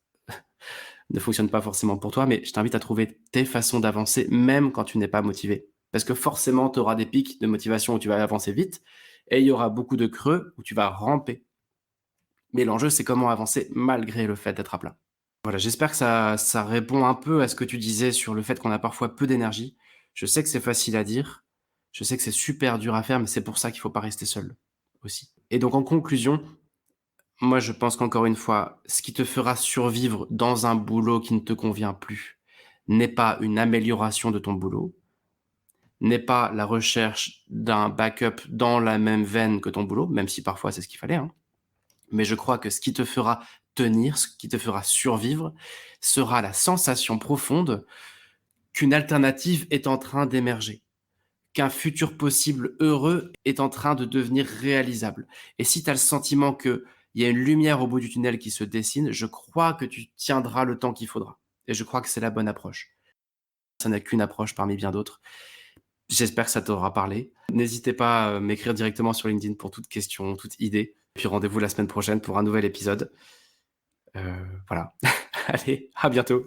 ne fonctionne pas forcément pour toi, mais je t'invite à trouver tes façons d'avancer, même quand tu n'es pas motivé. Parce que forcément, tu auras des pics de motivation où tu vas avancer vite, et il y aura beaucoup de creux où tu vas ramper. Mais l'enjeu, c'est comment avancer malgré le fait d'être à plat. Voilà, j'espère que ça répond un peu à ce que tu disais sur le fait qu'on a parfois peu d'énergie. Je sais que c'est facile à dire, je sais que c'est super dur à faire, mais c'est pour ça qu'il faut pas rester seul, aussi. Et donc en conclusion, moi je pense qu'encore une fois, ce qui te fera survivre dans un boulot qui ne te convient plus, n'est pas une amélioration de ton boulot, n'est pas la recherche d'un backup dans la même veine que ton boulot, même si parfois c'est ce qu'il fallait, hein. Mais je crois que ce qui te fera tenir, ce qui te fera survivre, sera la sensation profonde qu'une alternative est en train d'émerger, qu'un futur possible heureux est en train de devenir réalisable. Et si tu as le sentiment qu'il y a une lumière au bout du tunnel qui se dessine, je crois que tu tiendras le temps qu'il faudra. Et je crois que c'est la bonne approche. Ça n'est qu'une approche parmi bien d'autres. J'espère que ça t'aura parlé. N'hésitez pas à m'écrire directement sur LinkedIn pour toute question, toute idée. Puis rendez-vous la semaine prochaine pour un nouvel épisode. Voilà. Allez, à bientôt.